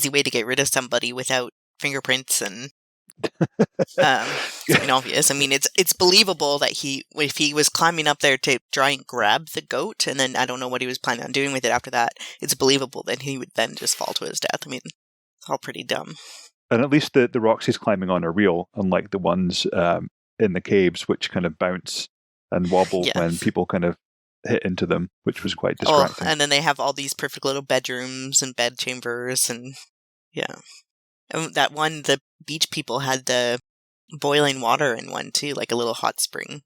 Speaker 2: way to get rid of somebody without fingerprints and something obvious. I mean, it's believable that if he was climbing up there to try and grab the goat, and then I don't know what he was planning on doing with it after that, it's believable that he would then just fall to his death. I mean, it's all pretty dumb.
Speaker 3: And at least the rocks he's climbing on are real, unlike the ones in the caves, which kind of bounce and wobble when people kind of hit into them, which was quite distracting.
Speaker 2: Oh, and then they have all these perfect little bedrooms and bed chambers, and yeah. And that one, the beach people had the boiling water in one too, like a little hot spring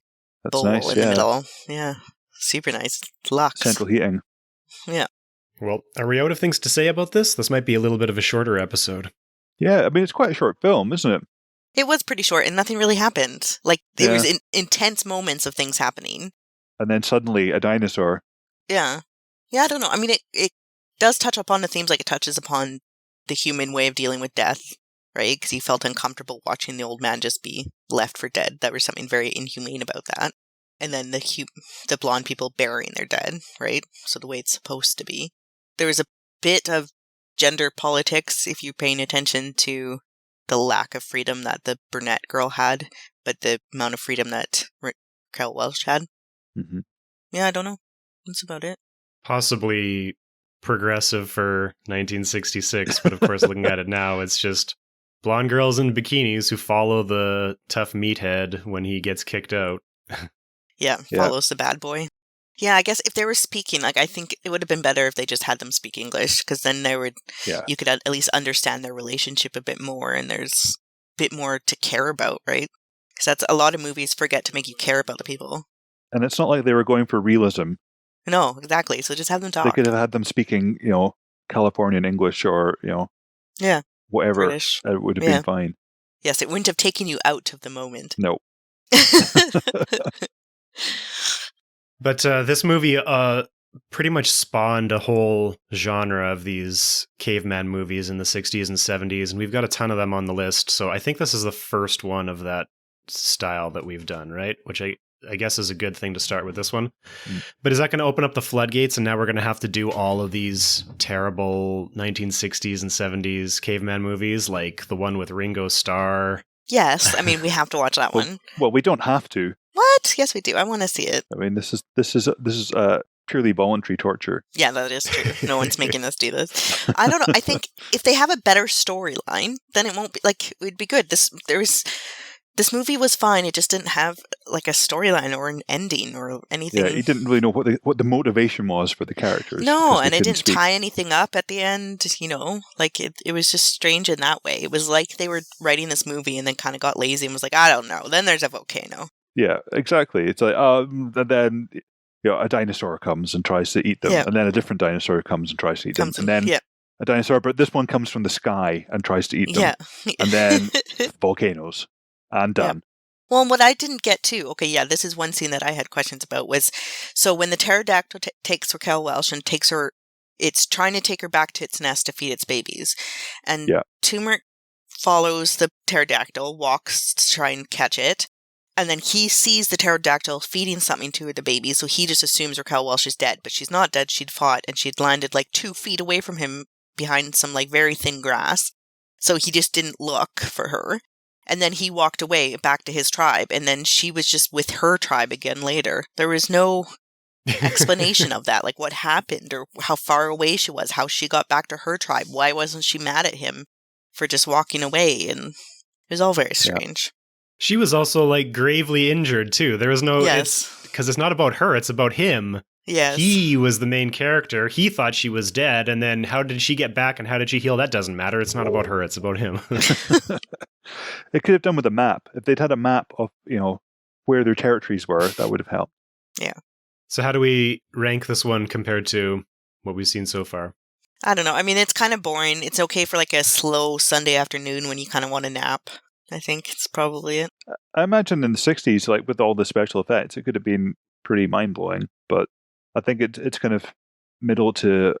Speaker 2: bowl
Speaker 3: nice,
Speaker 2: in the middle. Yeah, super nice. Lux.
Speaker 3: Central heating.
Speaker 2: Yeah.
Speaker 1: Well, are we out of things to say about this? This might be a little bit of a shorter episode.
Speaker 3: Yeah, I mean, it's quite a short film, isn't it?
Speaker 2: It was pretty short, and nothing really happened. Like, there was intense moments of things happening.
Speaker 3: And then suddenly a dinosaur.
Speaker 2: Yeah. Yeah, I don't know. I mean, it does touch upon the themes, like it touches upon the human way of dealing with death, right? Because he felt uncomfortable watching the old man just be left for dead. There was something very inhumane about that. And then the blonde people burying their dead, right? So the way it's supposed to be. There was a bit of gender politics, if you're paying attention to the lack of freedom that the brunette girl had, but the amount of freedom that Raquel Welch had.
Speaker 3: Mm-hmm.
Speaker 2: Yeah, I don't know. That's about it.
Speaker 1: Possibly progressive for 1966, but of course, looking at it now, it's just blonde girls in bikinis who follow the tough meathead when he gets kicked out.
Speaker 2: Yeah, follows the bad boy. Yeah, I guess if they were speaking, like, I think it would have been better if they just had them speak English, because then you could at least understand their relationship a bit more, and there's a bit more to care about, right? Because that's a lot of movies forget to make you care about the people.
Speaker 3: And it's not like they were going for realism.
Speaker 2: No, exactly. So just have them talk.
Speaker 3: They could have had them speaking, Californian English or, whatever.
Speaker 2: British.
Speaker 3: It would have been fine.
Speaker 2: Yes, it wouldn't have taken you out of the moment.
Speaker 3: No.
Speaker 1: But this movie pretty much spawned a whole genre of these caveman movies in the 60s and 70s, and we've got a ton of them on the list. So I think this is the first one of that style that we've done, right? Which I guess is a good thing to start with this one. But is that going to open up the floodgates, and now we're going to have to do all of these terrible 1960s and 70s caveman movies, like the one with Ringo Starr?
Speaker 2: Yes, I mean, we have to watch that one.
Speaker 3: Well, we don't have to.
Speaker 2: What? Yes, we do. I want to see it.
Speaker 3: I mean, this is purely voluntary torture.
Speaker 2: Yeah, that is true. No one's making us do this. I don't know. I think if they have a better storyline, then it won't be like it'd be good. This movie was fine. It just didn't have like a storyline or an ending or anything.
Speaker 3: Yeah, he didn't really know what the motivation was for the characters.
Speaker 2: No, and it didn't tie anything up at the end. Like it was just strange in that way. It was like they were writing this movie and then kind of got lazy and was like, I don't know. Then there's a volcano.
Speaker 3: Yeah, exactly. It's like, and then a dinosaur comes and tries to eat them, and then a different dinosaur comes and tries to eat them, and then a dinosaur, but this one comes from the sky and tries to eat them, and then volcanoes, and done.
Speaker 2: Yeah. Well, and what I didn't get to, this is one scene that I had questions about, was so when the pterodactyl takes Raquel Welch and takes her, it's trying to take her back to its nest to feed its babies, and Turmeric follows the pterodactyl, walks to try and catch it. And then he sees the pterodactyl feeding something to the baby, so he just assumes Raquel Welch is dead. But she's not dead, she'd fought, and she'd landed like 2 feet away from him behind some like very thin grass. So he just didn't look for her. And then he walked away back to his tribe, and then she was just with her tribe again later. There was no explanation of that, like what happened, or how far away she was, how she got back to her tribe. Why wasn't she mad at him for just walking away? And it was all very strange.
Speaker 1: Yeah. She was also like gravely injured too. There was no, because it's not about her, it's about him.
Speaker 2: Yes.
Speaker 1: He was the main character. He thought she was dead, and then how did she get back and how did she heal? That doesn't matter. It's not about her, it's about him.
Speaker 3: It could have done with a map. If they'd had a map of, where their territories were, that would have helped.
Speaker 2: Yeah.
Speaker 1: So how do we rank this one compared to what we've seen so far?
Speaker 2: I don't know. I mean, it's kind of boring. It's okay for like a slow Sunday afternoon when you kind of want to nap. I think it's probably it.
Speaker 3: I imagine in the 60s, like with all the special effects, it could have been pretty mind-blowing. But I think it's kind of middle to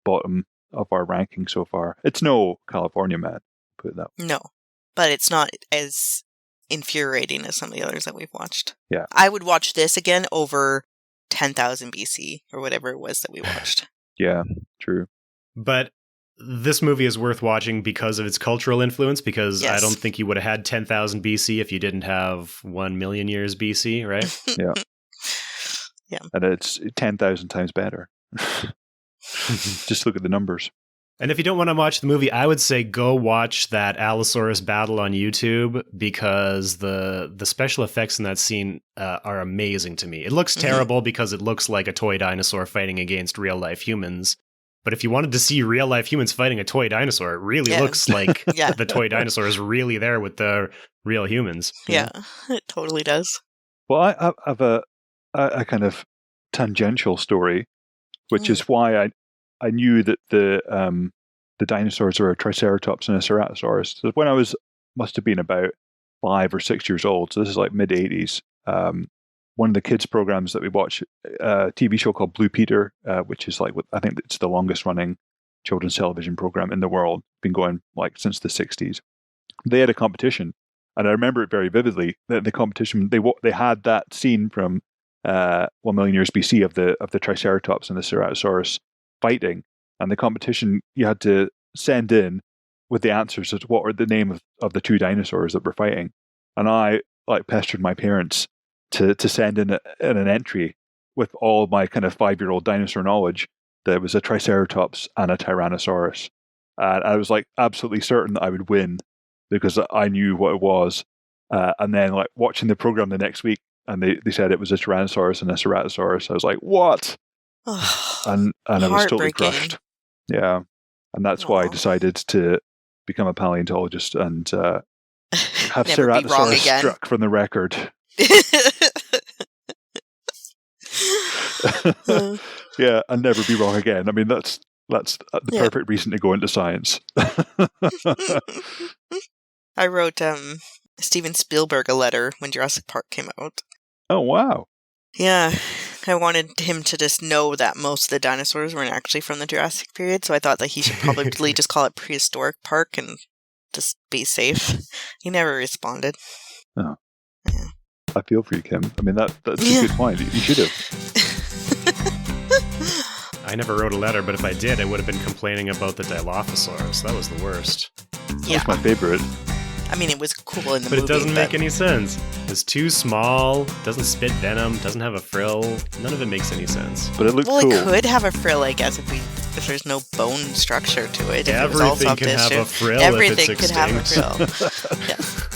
Speaker 3: bottom of our ranking so far. It's no California Man, put it that way.
Speaker 2: No, but it's not as infuriating as some of the others that we've watched.
Speaker 3: Yeah.
Speaker 2: I would watch this again over 10,000 BC or whatever it was that we watched.
Speaker 3: Yeah, true.
Speaker 1: But this movie is worth watching because of its cultural influence, because I don't think you would have had 10,000 BC if you didn't have 1 million years BC, right?
Speaker 3: Yeah.
Speaker 2: Yeah.
Speaker 3: And it's 10,000 times better. Just look at the numbers.
Speaker 1: And if you don't want to watch the movie, I would say go watch that Allosaurus battle on YouTube, because the special effects in that scene are amazing to me. It looks terrible because it looks like a toy dinosaur fighting against real-life humans. But if you wanted to see real-life humans fighting a toy dinosaur, it really looks like the toy dinosaur is really there with the real humans.
Speaker 2: Yeah, it totally does.
Speaker 3: Well, I have a kind of tangential story, which is why I knew that the dinosaurs are a Triceratops and a Ceratosaurus. So when I must have been about 5 or 6 years old, so this is like mid-80s, one of the kids' programs that we watch, a TV show called Blue Peter, which is like, I think it's the longest running children's television program in the world, been going like since the 60s. They had a competition, and I remember it very vividly. The competition, they had that scene from 1 million years BC of the Triceratops and the Ceratosaurus fighting, and the competition you had to send in with the answers to what were the name of the 2 dinosaurs that were fighting, and I like pestered my parents to send in an entry with all my kind of 5-year-old dinosaur knowledge that it was a Triceratops and a Tyrannosaurus. And I was like absolutely certain that I would win because I knew what it was. And then like watching the program the next week, and they said it was a Tyrannosaurus and a Ceratosaurus. I was like, what? And I was totally crushed. Yeah. And that's why I decided to become a paleontologist and have Ceratosaurus struck from the record. Yeah, and never be wrong again. I mean, that's the perfect reason to go into science.
Speaker 2: I wrote Steven Spielberg a letter when Jurassic Park came out.
Speaker 3: Oh, wow.
Speaker 2: Yeah, I wanted him to just know that most of the dinosaurs weren't actually from the Jurassic period, so I thought that he should probably just call it Prehistoric Park and just be safe. He never responded.
Speaker 3: Oh. Yeah. I feel for you, Kim. I mean, that's a good point. You should have.
Speaker 1: I never wrote a letter, but if I did, I would have been complaining about the Dilophosaurus. That was the worst.
Speaker 3: That's my favorite.
Speaker 2: I mean, it was cool in the
Speaker 1: movie.
Speaker 2: But
Speaker 1: it doesn't make any sense. It's too small, doesn't spit venom, doesn't have a frill. None of it makes any sense.
Speaker 3: But it looks cool.
Speaker 2: Well, it could have a frill, I guess, if there's no bone structure to it.
Speaker 1: Everything can have a frill if it's extinct.
Speaker 2: Everything could have a frill. Yes.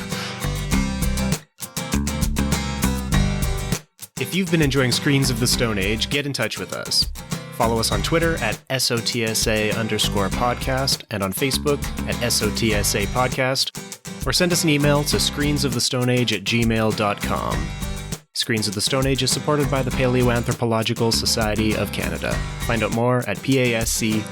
Speaker 1: If you've been enjoying Screens of the Stone Age, get in touch with us. Follow us on Twitter at SOTSA_podcast and on Facebook at SOTSA podcast, or send us an email to screensofthestoneage@gmail.com. Screens of the Stone Age is supported by the Paleoanthropological Society of Canada. Find out more at pasc-scpa.ca.